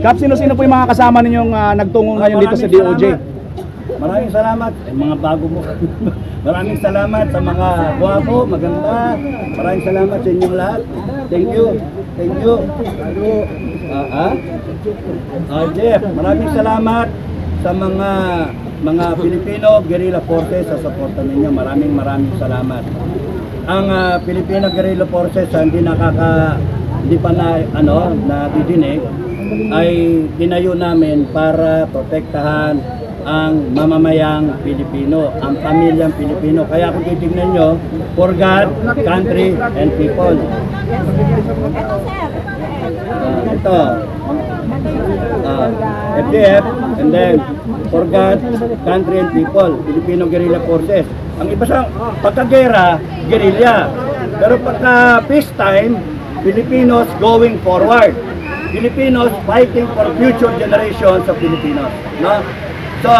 Kap, sino-sino po yung mga kasama ninyong nagtungo ngayon dito sa DOJ? Maraming salamat sa mga bago mo. Maraming salamat sa mga guwapo, maganda. Maraming salamat sa inyong lahat. Thank you. Thank you. Jeff, maraming salamat sa mga Filipino guerrilla forces sa suporta ninyo. Maraming salamat. Ang Filipino guerrilla forces hindi pa nadidinig ay tinayo namin para protektahan ang mamamayang Pilipino, ang pamilyang Pilipino. Kaya kung titignan nyo, for God, country, and people. Ito, FDF, and then for God, country, and people, Filipino Guerrilla Forces. Ang iba sa pagkagera, guerrilla. Pero pagka peacetime, Filipinos going forward. Filipinos fighting for future generations of Filipinos. No? So,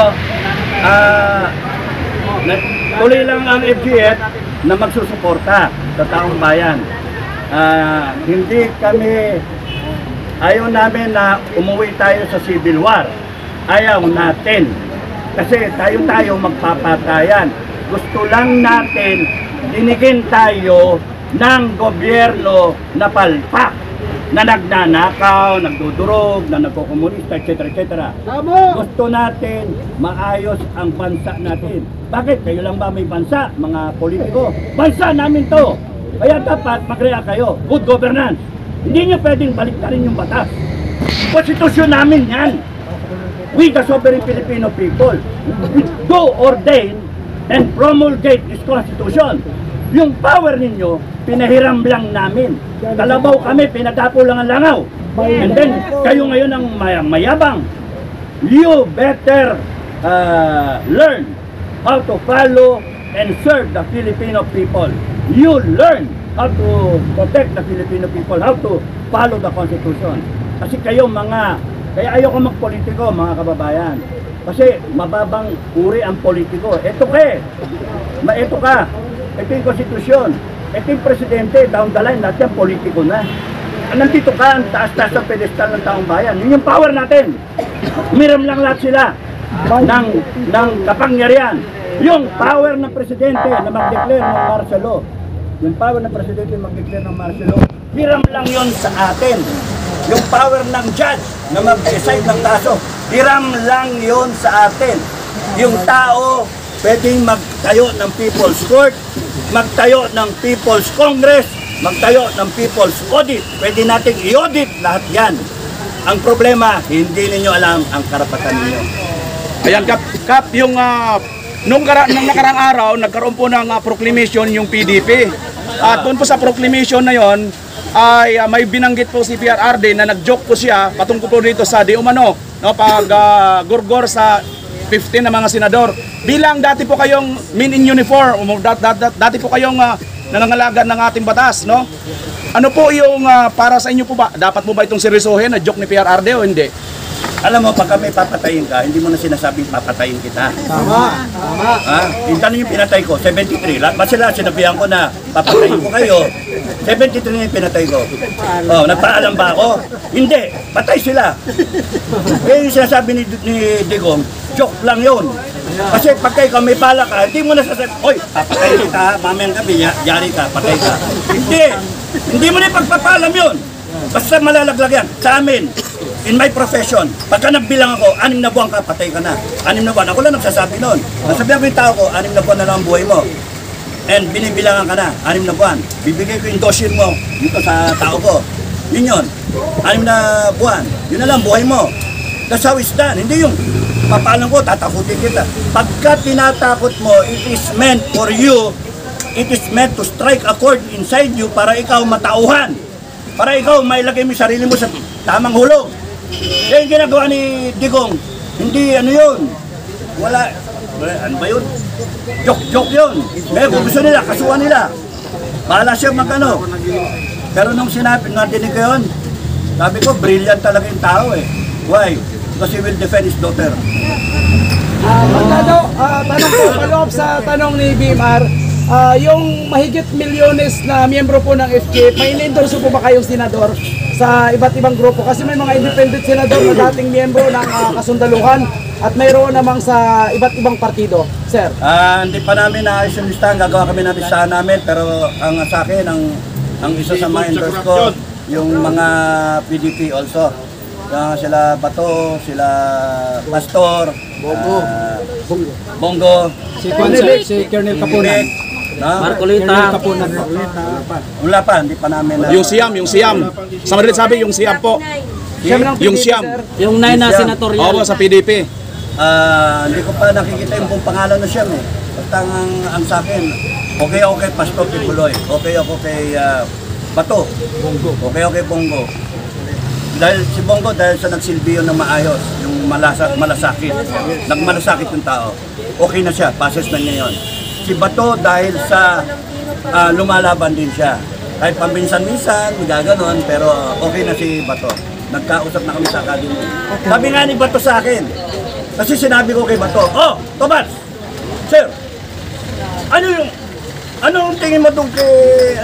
tuloy lang ang FGF na magsusuporta sa taong bayan. Hindi kami, ayaw namin na umuwi tayo sa civil war. Ayaw natin. Kasi tayo magpapatayan. Gusto lang natin dinigin tayo ng gobyerno na palpak, na nagnanakaw, nagdudurog, na nagkokomunista, etc. etc. Gusto natin maayos ang bansa natin. Bakit? Kayo lang ba may bansa, mga politiko? Bansa namin to! Kaya dapat mag-react kayo. Good governance. Hindi nyo pwedeng baliktarin yung batas. Konstitusyon namin yan. We the sovereign Filipino people do ordain and promulgate this constitution. Yung power ninyo, pinahiram lang namin. Kalabaw kami, pinadapo lang ang langaw. And then, kayo ngayon ang mayabang. You better learn how to follow and serve the Filipino people. You learn how to protect the Filipino people, how to follow the Constitution. Kasi kayo kaya ayoko magpolitiko, mga kababayan. Kasi mababang uri ang politiko. Ito ka. Ito yung konstitusyon. Ito yung presidente, down the line, lahat yan politiko na. Nandito ka, ang taas-taas ang pedestal ng taong bayan. Yun yung power natin. Umiram lang lahat sila ng kapangyarihan. Yung power ng presidente na mag-declare ng martial law. Yung power ng presidente na mag-declare ng martial law. Hiram lang yun sa atin. Yung power ng judge na mag-decide ng kaso. Hiram lang yun sa atin. Yung tao pwedeng magtayo ng People's Court, magtayo ng People's Congress, magtayo ng People's Audit. Pwede nating i-audit lahat yan. Ang problema, hindi ninyo alam ang karapatan ninyo. Ayan, Kap, yung nung nakarang araw, nagkaroon po ng proclamation yung PDP. At doon po sa proclamation na yon ay may binanggit po si PRRD na nag-joke po siya patungkol po dito sa di umano, no, pag gurgor sa 15 na mga senador. Bilang dati po kayong men in uniform, dati po kayong nanangalaga ng ating batas, no? Ano po yung para sa inyo po ba? Dapat po ba itong seryosohin na joke ni PRRD o hindi? Alam mo, pag kami papatayin ka, hindi mo na sinasabing papatayin kita. Tama. Yung tanong yung pinatay ko, 73. Ba't sila sinabihan ko na papatayin ko kayo? 73 na yung pinatay ko. Oh, nagpaalam ba ako? Hindi, patay sila. Eh, yung sinasabi ni Digong, joke lang yun. Kasi pag kayo may pala ka, hindi mo na sasabi, oy, papatayin kita, mamayang gabi, yari ka, patay ka. Hindi mo na ipagpapalam yun. Basta malalaglag yan. Sa amin, in my profession, pagka nagbilang ako, 6 na buwan ka, patay ka na. 6 na buwan, ako lang nagsasabi nun. Nasabihan ko yung tao ko, 6 na buwan na lang ang buhay mo. And binibilangan ka na, 6 na buwan. Bibigay ko yung dossier mo dito sa tao ko. Yun yun. 6 na buwan. Yun na lang, buhay mo. That's how it's done. Hindi yung papalang ko, tatakutin kita. Pagka tinatakot mo, it is meant for you, it is meant to strike a chord inside you para ikaw matauhan. Para ikaw mailagay mo yung sarili mo sa tamang hulog. Kaya yung ginagawa ni Digong, hindi ano yun. Wala, ano ba yun? Joke yun. Kaya kung gusto nila, kasuhan nila. Bahala siya magano. Pero nung sinabi, natinig ko yun, sabi ko, brilliant talaga yung tao eh. Why? Because he will defend his daughter. Tanong po, follow up sa tanong ni BMR, yung mahigit milyones na miyembro po ng FJ, may in-endorse po ba kayong senador? sa iba't ibang grupo? Kasi may mga independent senador na dating miyembro ng kasundaluhan at mayroon namang sa iba't ibang partido. Sir. Hindi pa namin naayos yung listahan, gagawa kami ng listahan namin, pero ang sa akin, ang isa sa mga endorse ko, yung mga PDP also. Sila Bato, sila Pastor, Bongo, Si Colonel Kapunan. Marcolita. Wala pa, hindi pa namin. Yung Siam. Sa Madrid sabi, yung Siam po. Siyam ng Yung PDP, Siam. sir. Yung 9 na Siya. senatorial. Oo, sa PDP. Hindi ko pa nakikita yung buong pangalan na Siyam eh. Basta ang sa akin, okay ako kay Pastor Tibuloy, okay ako kay Bato, okay ako kay Bongo. Dahil si Bongo, dahil sa nagsilbi yun ng maayos, yung malasakit, nagmalasakit yung tao, okay na siya, passes na niya yun. Si Bato dahil sa lumalaban din siya. Kahit paminsan-minsan, gaganon, pero okay na si Bato. Nagkausap na kami sa academy. Sabi nga ni Bato sa akin, kasi sinabi ko kay Bato, oh, Tomas, sir, anong tingin mo doon kay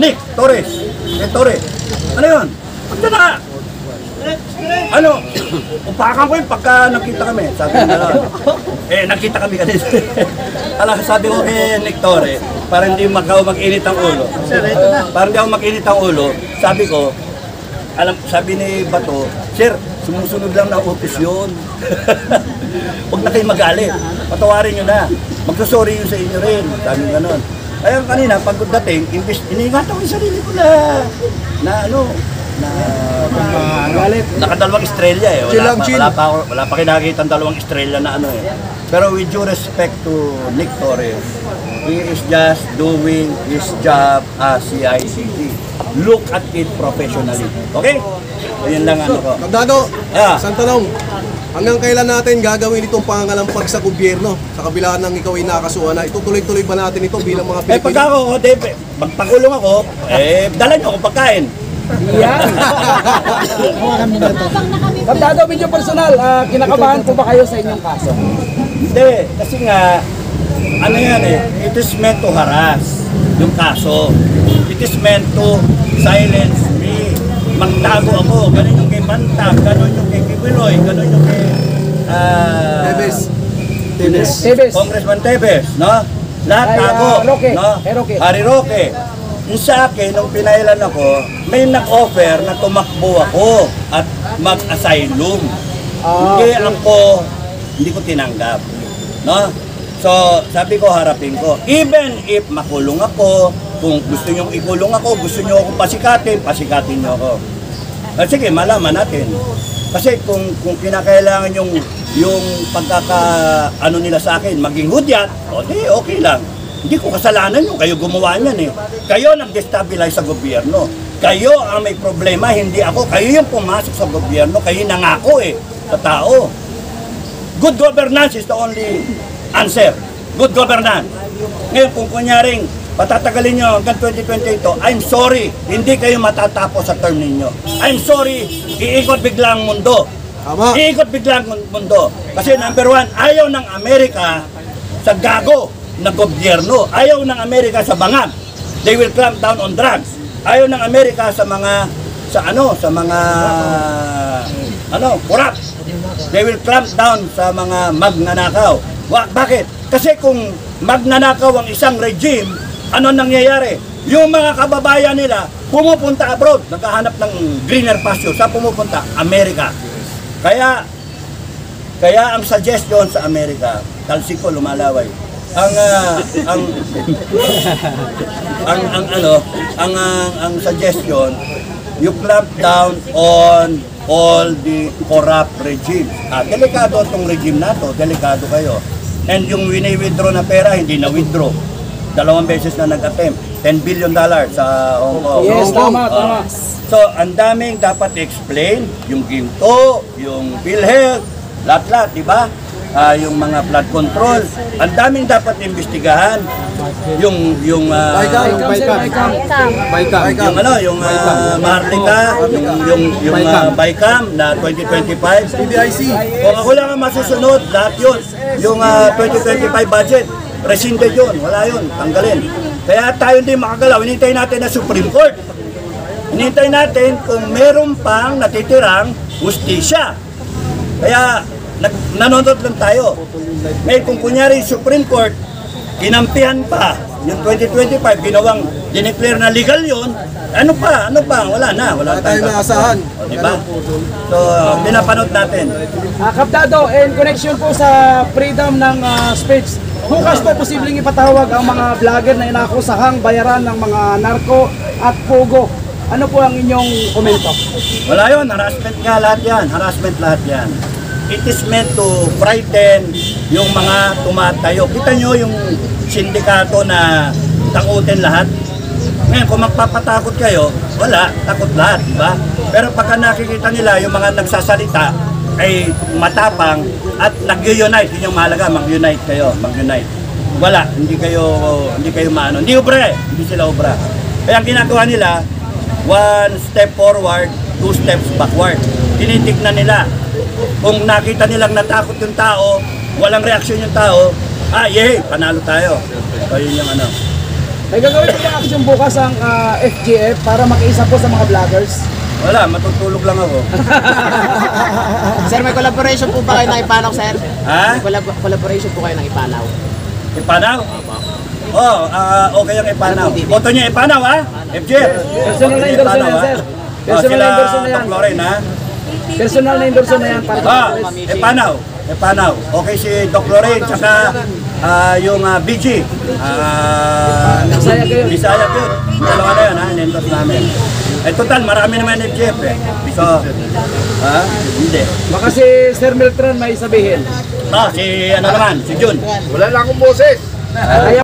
Nick Torres? Kay Torres. Ano yun? Punta na! Upakan ko yun pagka nakita kami. Sabi ko gano'n. Nakita kami kanina. Sabi ko kay Nick Torres, para hindi mag-init ang ulo. Para hindi ako mag-init ang ulo, sabi ko, sabi ni Bato, sir, sumusunod lang na utos yun. Huwag na kayo magalit. Patawarin nyo na. Magsasorry yun sa inyo rin. Sabi ko gano'n. Kaya kanina, pag dating, iniingatan ko yung sarili ko nakadalawang estrella eh. Wala pa kinakita ang dalawang estrella na Pero with due respect to Nick Torres, he is just doing his job as CICG. Look at it professionally. Okay? So yun lang ko. Kapdado, isang tanong. Hanggang kailan natin gagawin itong pangangalampag sa gobyerno? Sa kabila ng ikaw ay nakasuhan na, itutuloy-tuloy ba natin ito bilang mga Pilipino? Pag ako, pagpakulong ako, dala nyo ako pagkain. Yan. Kapdado, medyo personal, kinakabahan po ba kayo sa inyong kaso? Hindi, kasi nga, it is meant to harass yung kaso. It is meant to silence me. Magtago ako, ganun yung kay Bantag, ganun yung kay Kibuloy, ganun yung kay Tebes. Congressman Tebes, no? Lahat Ay, tago, Roque. no? Roque. Harry Roque. Yung sa akin, nung pinailan ako, may nag-offer na tumakbo ako at mag-asylum. Hindi ko tinanggap. No? So, sabi ko, harapin ko. Even if makulong ako, kung gusto nyo ikulong ako, gusto nyo ako pasikatin nyo ako. Sige, malaman natin. Kasi kung kinakailangan yung nila sa akin, maging hudyat, okay lang. Hindi ko kasalanan yung kayo gumawa niyan eh. Kayo nag-destabilize sa gobyerno. Kayo ang may problema, hindi ako. Kayo yung pumasok sa gobyerno, kayo nangako sa tao. Good governance is the only answer. Good governance. Ngayon, kung kunyaring patatagalin nyo hanggang 2028, I'm sorry, hindi kayo matatapos sa term ninyo. I'm sorry, iikot bigla ang mundo. Tama. Iikot bigla ang mundo. Kasi number one, ayaw ng Amerika sa gago na gobyerno. Ayaw ng Amerika sa bangag. They will clamp down on drugs. Ayaw ng Amerika sa mga corrupt. They will clamp down sa mga magnanakaw. Bakit? Kasi kung magnanakaw ang isang regime, ano nangyayari? Yung mga kababayan nila pumupunta abroad, naghahanap ng greener pasture. Saan pumupunta? Amerika. Kaya ang suggestion sa Amerika, talsiko lumalaway. Ang suggestion, you clamp down on all the corrupt regimes. Delikado itong regime na to, delikado kayo. And yung wini-withdraw na pera, hindi na withdraw. 2 beses na nag-attempt. $10 billion sa Hong Kong. Yes, tama. So, ang daming dapat explain, yung ginto, yung PhilHealth, lahat-lahat, di ba? Yung mga flood control, ang daming dapat imbestigahan. Yung Maharlika, yung Bicam na 2025. PBIC. Kung ako lang ang masusunod, lahat yun. Yung 2025 budget, rescinded yun, wala yun, tanggalin. Kaya tayo hindi makagalaw, hinintay natin na Supreme Court. hinihintay natin kung meron pang natitirang hustisya. Kaya nanonood lang tayo. Ngayon kung kunyari Supreme Court, kinampihan pa yung 2025, ginawang dineclare na legal yun, ano pa, wala na. Wala tayong naasahan. O, diba? So, pinapanood natin. Kaptado, in connection po sa freedom ng speech, bukas po posibleng ipatawag ang mga vlogger na inakusahang bayaran ng mga narko at pogo. Ano po ang inyong komento? Wala yun, harassment nga lahat yan. Harassment lahat yan. It is meant to frighten yung mga tumatayo. Kita nyo yung sindikato na takutin lahat. Ngayon, kung magpapatakot kayo, wala, takot lahat, di ba? Pero pagka nakikita nila yung mga nagsasalita ay matapang at nag-unite, yun yung mahalaga, mag-unite kayo, mag-unite. Wala, hindi kayo maano. Hindi obra eh, hindi sila obra. Kaya ang ginagawa nila, 1 step forward, 2 steps backward. Tinitignan nila. Kung nakita nilang natakot yung tao, walang reaksyon yung tao, yay, panalo tayo. So yun yung ano. May gagawin po ba action bukas ang FGF para makiisa po sa mga vloggers? Wala, matutulog lang ako. Sir, may collaboration po ba kayo ng Ipanaw, sir? Ha? May collaboration po kayo ng Ipanaw? Ipanaw? Oo, okay yung Ipanaw. Boto niya Ipanaw, ha? FGF. Personal na endorso na yan, sir. Personal na endorso na yan. Doc Loren, ha? Personal na endorso na yan para sa Ipanaw. Okay si Doc Loren, tsaka yung BG. Bisaya yun. Dalawa na yun, ha? In-endorse namin. Total, marami naman FGF eh. So, hindi. Baka si Sir Miltron may sabihin. Si ano naman, si Jun. Kaya